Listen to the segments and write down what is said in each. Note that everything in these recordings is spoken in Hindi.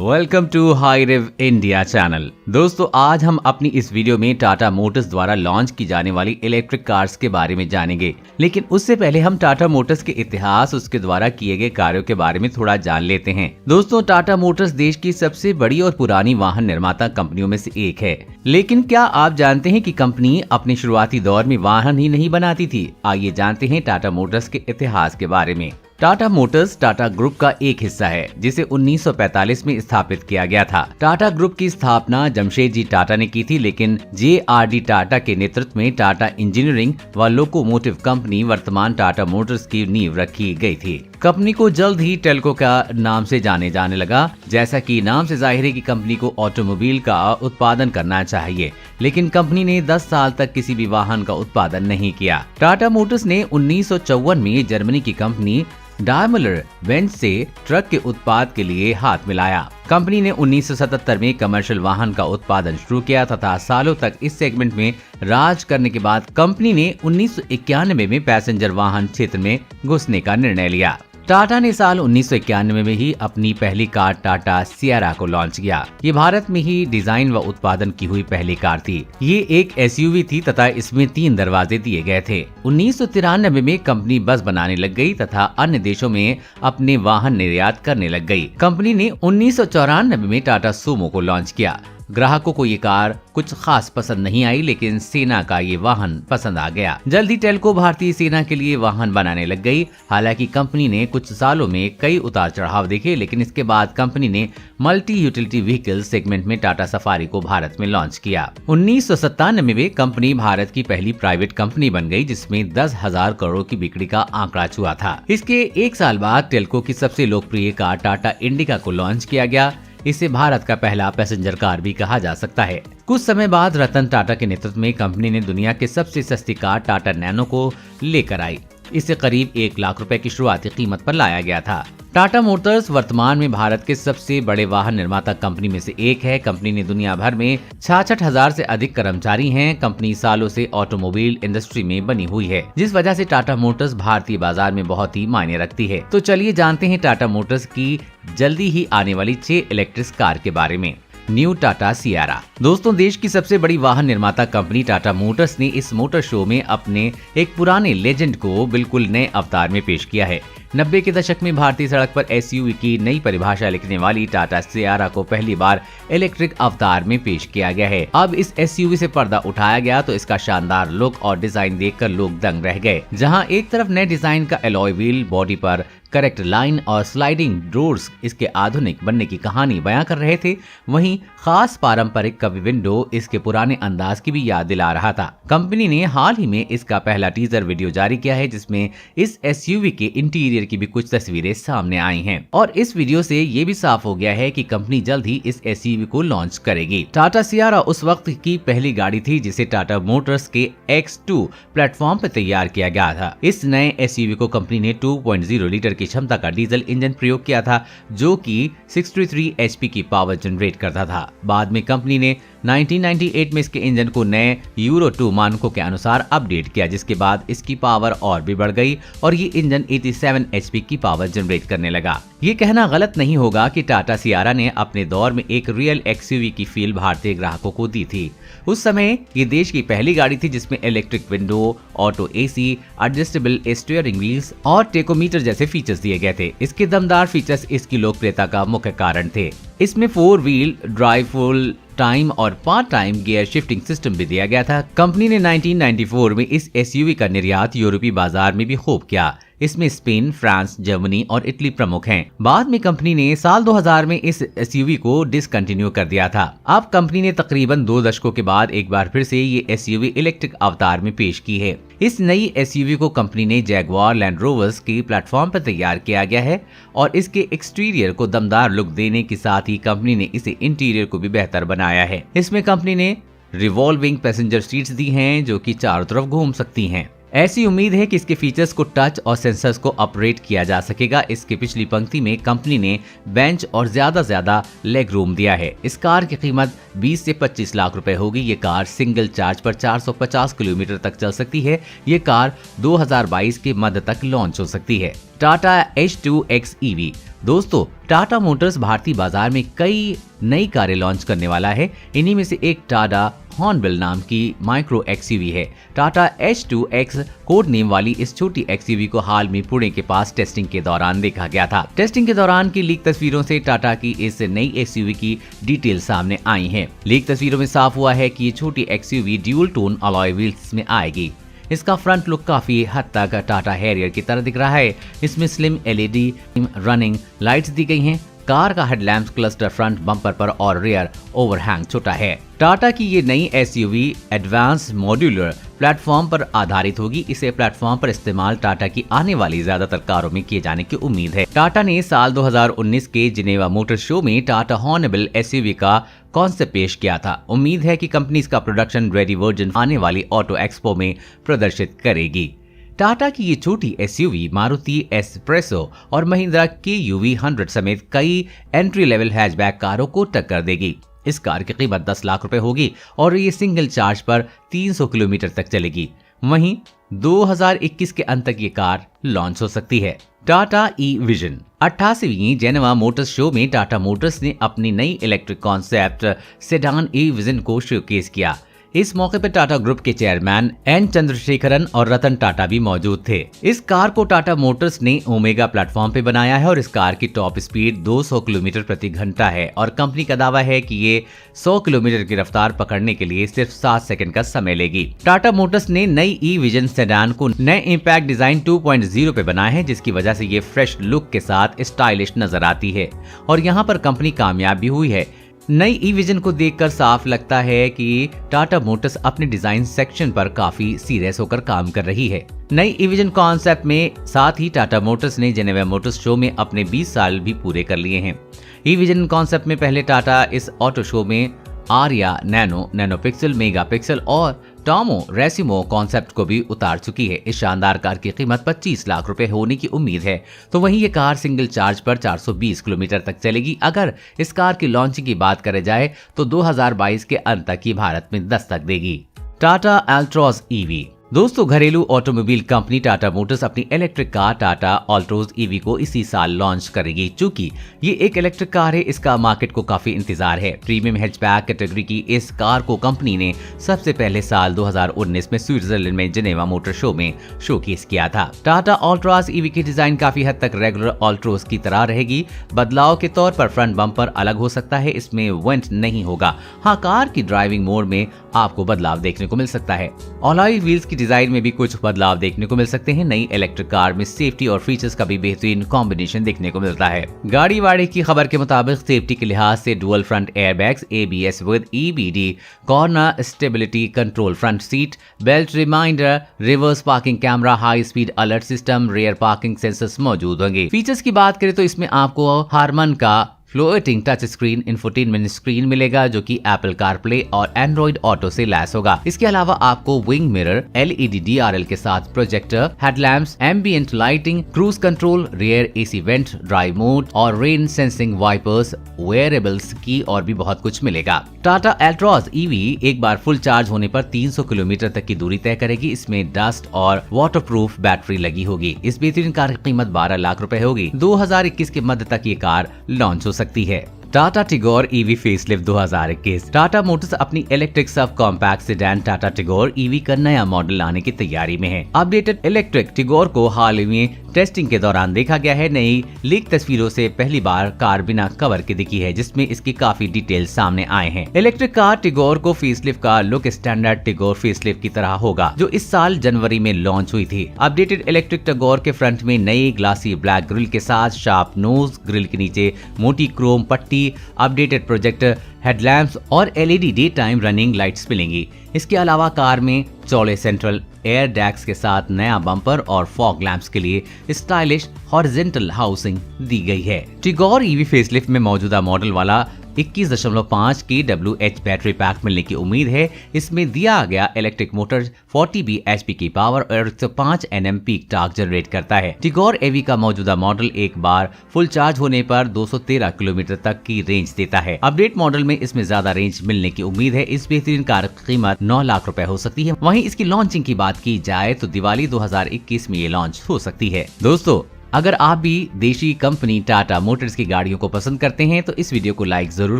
वेलकम टू हाईरिव इंडिया चैनल। दोस्तों, आज हम अपनी इस वीडियो में टाटा मोटर्स द्वारा लॉन्च की जाने वाली इलेक्ट्रिक कार्स के बारे में जानेंगे। लेकिन उससे पहले हम टाटा मोटर्स के इतिहास, उसके द्वारा किए गए कार्यों के बारे में थोड़ा जान लेते हैं। दोस्तों, टाटा मोटर्स देश की सबसे बड़ी और पुरानी वाहन निर्माता कंपनियों में से एक है। लेकिन क्या आप जानते हैं कि कंपनी अपने शुरुआती दौर में वाहन ही नहीं बनाती थी? आइए जानते हैं टाटा मोटर्स के इतिहास के बारे में। टाटा मोटर्स टाटा ग्रुप का एक हिस्सा है, जिसे 1945 में स्थापित किया गया था। टाटा ग्रुप की स्थापना जमशेदजी टाटा ने की थी, लेकिन JRD टाटा के नेतृत्व में टाटा इंजीनियरिंग व लोकोमोटिव कंपनी वर्तमान टाटा मोटर्स की नींव रखी गई थी। कंपनी को जल्द ही टेल्को का नाम से जाने जाने लगा। जैसा कि नाम से जाहिर है कि कंपनी को ऑटोमोबाइल का उत्पादन करना चाहिए, लेकिन कंपनी ने 10 साल तक किसी भी वाहन का उत्पादन नहीं किया। टाटा मोटर्स ने 1954 में जर्मनी की कंपनी डायमलर बेंज से ट्रक के उत्पाद के लिए हाथ मिलाया। कंपनी ने 1977 में कमर्शियल वाहन का उत्पादन शुरू किया तथा सालों तक इस सेगमेंट में राज करने के बाद कंपनी ने 1991 में पैसेंजर वाहन क्षेत्र में घुसने का निर्णय लिया। टाटा ने साल 1991 में ही अपनी पहली कार टाटा सिएरा को लॉन्च किया। ये भारत में ही डिजाइन व उत्पादन की हुई पहली कार थी। ये एक SUV थी तथा इसमें 3 दरवाजे दिए गए थे। 1993 में कंपनी बस बनाने लग गई तथा अन्य देशों में अपने वाहन निर्यात करने लग गई। कंपनी ने 1994 में टाटा सूमो को लॉन्च किया। ग्राहकों को ये कार कुछ खास पसंद नहीं आई, लेकिन सेना का ये वाहन पसंद आ गया। जल्द ही टेल्को भारतीय सेना के लिए वाहन बनाने लग गई। हालांकि कंपनी ने कुछ सालों में कई उतार चढ़ाव देखे, लेकिन इसके बाद कंपनी ने मल्टी यूटिलिटी व्हीकल सेगमेंट में टाटा सफारी को भारत में लॉन्च किया। 1997 में कंपनी भारत की पहली प्राइवेट कंपनी बन गई, जिसमें 10,000 करोड़ की बिक्री का आंकड़ा छुआ था। इसके एक साल बाद टेल्को की सबसे लोकप्रिय कार टाटा इंडिका को लॉन्च किया गया। इसे भारत का पहला पैसेंजर कार भी कहा जा सकता है। कुछ समय बाद रतन टाटा के नेतृत्व में कंपनी ने दुनिया के सबसे सस्ती कार टाटा नैनो को लेकर आई। इसे करीब 1 लाख रुपए की शुरुआती कीमत पर लाया गया था। टाटा मोटर्स वर्तमान में भारत के सबसे बड़े वाहन निर्माता कंपनी में से एक है। कंपनी ने दुनिया भर में 66,000 से अधिक कर्मचारी हैं। कंपनी सालों से ऑटोमोबाइल इंडस्ट्री में बनी हुई है, जिस वजह से टाटा मोटर्स भारतीय बाजार में बहुत ही मायने रखती है। तो चलिए जानते हैं टाटा मोटर्स की जल्दी ही आने वाली 6 इलेक्ट्रिक कार के बारे में। New Tata Sierra. दोस्तों, देश की सबसे बड़ी वाहन निर्माता कंपनी टाटा मोटर्स ने इस मोटर शो में अपने एक पुराने लेजेंड को बिल्कुल नए अवतार में पेश किया है। 90 के दशक में भारतीय सड़क पर SUV की नई परिभाषा लिखने वाली टाटा सिएरा को पहली बार इलेक्ट्रिक अवतार में पेश किया गया है। अब इस SUV से पर्दा उठाया गया तो इसका शानदार लुक और डिजाइन देखकर लोग दंग रह गए। जहां एक तरफ नए डिजाइन का एलॉय व्हील, बॉडी पर करेक्ट लाइन और स्लाइडिंग डोर्स इसके आधुनिक बनने की कहानी बयां कर रहे थे, वहीं खास पारंपरिक कवि विंडो इसके पुराने अंदाज की भी याद दिला रहा था। कंपनी ने हाल ही में इसका पहला टीजर वीडियो जारी किया है, जिसमें इस SUV के इंटीरियर की भी कुछ तस्वीरें सामने आई हैं। और इस वीडियो से ये भी साफ हो गया है कि कंपनी जल्द ही इस SUV को लॉन्च करेगी। टाटा सिएरा उस वक्त की पहली गाड़ी थी जिसे टाटा मोटर्स के X2 प्लेटफॉर्म पर तैयार किया गया था। इस नए SUV को कंपनी ने 2.0 लीटर की क्षमता का डीजल इंजन प्रयोग किया था, जो कि 63 HP की पावर जनरेट करता था। बाद में कंपनी ने 1998 में इसके इंजन को नए यूरो 2 मानकों के अनुसार अपडेट किया, जिसके बाद इसकी पावर और भी बढ़ गई और ये इंजन 87 HP की पावर जनरेट करने लगा। ये कहना गलत नहीं होगा कि टाटा सिएरा ने अपने दौर में एक रियल XUV की फील भारतीय ग्राहकों को दी थी। उस समय ये देश की पहली गाड़ी थी जिसमें electric window, auto AC, adjustable steering wheels और टेकोमीटर जैसे फीचर्स दिए गए थे। इसके दमदार फीचर्स इसकी लोकप्रियता का मुख्य कारण थे। इसमें 4 व्हील ड्राइव, फुल टाइम और part time gear shifting system भी दिया गया था। कंपनी ने 1994 में इस SUV का निर्यात यूरोपीय बाजार में भी खूब किया। इसमें स्पेन, फ्रांस, जर्मनी और इटली प्रमुख हैं। बाद में कंपनी ने साल 2000 में इस SUV को डिसकंटिन्यू कर दिया था। अब कंपनी ने तकरीबन 2 दशकों के बाद एक बार फिर से ये SUV इलेक्ट्रिक अवतार में पेश की है। इस नई SUV को कंपनी ने जैगुआर लैंड रोवर्स की प्लेटफॉर्म पर तैयार किया गया है और इसके एक्सटीरियर को दमदार लुक देने के साथ ही कंपनी ने इसे इंटीरियर को भी बेहतर बनाया है। इसमें कंपनी ने रिवॉल्विंग पैसेंजर सीट्स दी हैं, जो कि चारों तरफ घूम सकती हैं। ऐसी उम्मीद है कि इसके फीचर्स को टच और सेंसर्स को ऑपरेट किया जा सकेगा। इसके पिछली पंक्ति में कंपनी ने बेंच और ज्यादा लेग रूम दिया है। इस कार की कीमत 20 से 25 लाख रुपए होगी। ये कार सिंगल चार्ज पर 450 किलोमीटर तक चल सकती है। ये कार 2022 के मध्य तक लॉन्च हो सकती है। टाटा H2X EV दोस्तों, टाटा मोटर्स भारतीय बाजार में कई नई कारें लॉन्च करने वाला है। इन्हीं में से एक टाटा हॉर्नबिल नाम की माइक्रो एक्सयूवी है। टाटा H2X कोड नेम वाली इस छोटी एक्सयूवी को हाल में पुणे के पास टेस्टिंग के दौरान देखा गया था। टेस्टिंग के दौरान की लीक तस्वीरों से टाटा की इस नई एक्सयूवी की डिटेल सामने आई हैं। लीक तस्वीरों में साफ हुआ है कि ये छोटी XUV dual tone alloy wheels में आएगी। इसका फ्रंट लुक काफी हद तक टाटा हैरियर की तरह दिख रहा है। इसमें स्लिम LED रनिंग लाइट्स दी गई हैं। कार का हेडलैम्प क्लस्टर फ्रंट बम्पर पर और रियर ओवरहैंग छोटा है। टाटा की ये नई एसयूवी एडवांस मॉड्यूलर प्लेटफॉर्म पर आधारित होगी। इसे प्लेटफॉर्म पर इस्तेमाल टाटा की आने वाली ज्यादातर कारों में किए जाने की उम्मीद है। टाटा ने साल 2019 के जिनेवा मोटर शो में टाटा हॉर्नबिल एसयूवी का कॉन्सेप्ट पेश किया था। उम्मीद है कि कंपनी इसका प्रोडक्शन रेडी वर्जन आने वाली ऑटो एक्सपो में प्रदर्शित करेगी। टाटा की ये छोटी एसयूवी मारुति एस्प्रेसो और महिंद्रा KUV 100 समेत कई एंट्री लेवल हैचबैक कारों को टक्कर देगी। इस कार की कीमत 10 लाख रुपए होगी और ये सिंगल चार्ज पर 300 किलोमीटर तक चलेगी। वहीं 2021 के अंत तक ये कार लॉन्च हो सकती है। टाटा ई-विजन 88वीं जेनेवा मोटर्स शो में टाटा मोटर्स ने अपनी नई इलेक्ट्रिक कॉन्सेप्ट सेडान ई-विजन को शोकेस किया। इस मौके पर टाटा ग्रुप के चेयरमैन N चंद्रशेखरन और रतन टाटा भी मौजूद थे। इस कार को टाटा मोटर्स ने ओमेगा प्लेटफॉर्म पे बनाया है और इस कार की टॉप स्पीड 200 किलोमीटर प्रति घंटा है और कंपनी का दावा है कि ये 100 किलोमीटर की रफ्तार पकड़ने के लिए सिर्फ 7 सेकंड का समय लेगी। टाटा मोटर्स ने नई ई-विजन सेडान को नए इंपैक्ट डिजाइन 2.0 पे बनाया है, जिसकी वजह से ये फ्रेश लुक के साथ स्टाइलिश नजर आती है और यहाँ पर कंपनी कामयाब भी हुई है। नई ई-विजन को देखकर साफ लगता है कि टाटा मोटर्स अपने डिजाइन सेक्शन पर काफी सीरियस होकर काम कर रही है। नई ई-विजन कॉन्सेप्ट में साथ ही टाटा मोटर्स ने जेनेवा मोटर्स शो में अपने 20 साल भी पूरे कर लिए हैं। ई-विजन कॉन्सेप्ट में पहले टाटा इस ऑटो शो में Arya nano pixel, mega pixel और टॉमो रेसिमो कॉन्सेप्ट को भी उतार चुकी है। इस शानदार कार की कीमत 25 लाख रुपए होने की उम्मीद है। तो वहीं ये कार सिंगल चार्ज पर 420 किलोमीटर तक चलेगी। अगर इस कार की लॉन्चिंग की बात करें जाए तो 2022 के अंत तक ही भारत में दस्तक देगी। टाटा अल्ट्रॉज EV दोस्तों, घरेलू ऑटोमोबाइल कंपनी टाटा मोटर्स अपनी electric car Tata Altroz EV को इसी साल लॉन्च करेगी। चूंकि ये एक इलेक्ट्रिक कार है, इसका मार्केट को काफी इंतजार है। प्रीमियम हैचबैक कैटेगरी की इस कार को कंपनी ने सबसे पहले साल 2019 में स्विट्जरलैंड में जिनेवा मोटर शो में शोकेस किया था। टाटा अल्ट्रोज EV की डिजाइन काफी हद तक रेगुलर अल्ट्रोज की तरह रहेगी। बदलाव के तौर पर फ्रंट बम्पर अलग हो सकता है, इसमें वेंट नहीं होगा। हाँ, कार की ड्राइविंग मोड में आपको बदलाव देखने को मिल सकता है। अलॉय व्हील्स की डिजाइन में भी कुछ बदलाव देखने को मिल सकते हैं। नई इलेक्ट्रिक कार में सेफ्टी और फीचर्स का भी बेहतरीन कॉम्बिनेशन देखने को मिलता है। गाड़ी वाड़े की खबर के मुताबिक सेफ्टी के लिहाज से dual front airbags, ABS with EBD, corner stability control, front seat belt reminder, reverse parking camera, high speed alert system, rear parking sensors मौजूद होंगे। फीचर्स की बात करें तो इसमें आपको हारमन का floating touch screen infotainment screen मिलेगा, जो कि एप्पल कारप्ले और एंड्रॉइड ऑटो से लैस होगा। इसके अलावा आपको विंग मिरर, LED DRL के साथ projector, headlamps, ambient lighting, cruise control, rear AC went, drive mode और रेन सेंसिंग वाइपर्स, वेयरेबल्स की और भी बहुत कुछ मिलेगा। टाटा अल्ट्रॉज EV एक बार फुल चार्ज होने पर 300 किलोमीटर तक की दूरी तय करेगी। इसमें डस्ट और वाटरप्रूफ बैटरी लगी होगी। इस बेहतरीन कार की कीमत 12 लाख रुपए होगी। 2021 के मध्य तक ये कार लॉन्च हो सकती है। Tata Tigor EV facelift 2021। Tata Motors अपनी electric sub compact sedan Tata Tigor EV का नया मॉडल लाने की तैयारी में है। अपडेटेड इलेक्ट्रिक टिगोर को हाल ही में टेस्टिंग के दौरान देखा गया है। नई लीक तस्वीरों से पहली बार कार बिना कवर के दिखी है, जिसमें इसकी काफी डिटेल सामने आए हैं। इलेक्ट्रिक कार टिगोर को फेसलिफ्ट का लुक स्टैंडर्ड टिगोर फेसलिफ्ट की तरह होगा, जो इस साल जनवरी में लॉन्च हुई थी। अपडेटेड इलेक्ट्रिक टिगोर के फ्रंट में नई ग्लासी ब्लैक ग्रिल के साथ शार्प नोज, ग्रिल के नीचे मोटी क्रोम पट्टी, अपडेटेड प्रोजेक्टर, हेडलैम्प्स और LED day time running lights मिलेंगी। इसके अलावा कार में चौड़े सेंट्रल एयर डैक्स के साथ नया बम्पर और फॉग लैंप्स के लिए स्टाइलिश हॉरिजॉन्टल हाउसिंग दी गई है। टिगोर EV फेसलिफ्ट में मौजूदा मॉडल वाला 21.5 kWh बैटरी पैक मिलने की उम्मीद है। इसमें दिया गया इलेक्ट्रिक मोटर 40 bhp की पावर और 105 Nm पीक टॉर्क जनरेट करता है। टिगोर EV का मौजूदा मॉडल एक बार फुल चार्ज होने पर 213 किलोमीटर तक की रेंज देता है। अपडेट मॉडल में इसमें ज्यादा रेंज मिलने की उम्मीद है। इस बेहतरीन कार की कीमत 9 लाख रुपए हो सकती है। वहीं इसकी लॉन्चिंग की बात की जाए तो दिवाली 2021 में ये लॉन्च हो सकती है। दोस्तों, अगर आप भी देशी कंपनी टाटा मोटर्स की गाड़ियों को पसंद करते हैं तो इस वीडियो को लाइक जरूर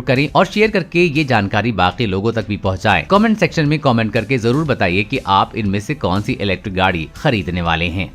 करें और शेयर करके ये जानकारी बाकी लोगों तक भी पहुंचाएं। कमेंट सेक्शन में कमेंट करके जरूर बताइए कि आप इनमें से कौन सी इलेक्ट्रिक गाड़ी खरीदने वाले हैं।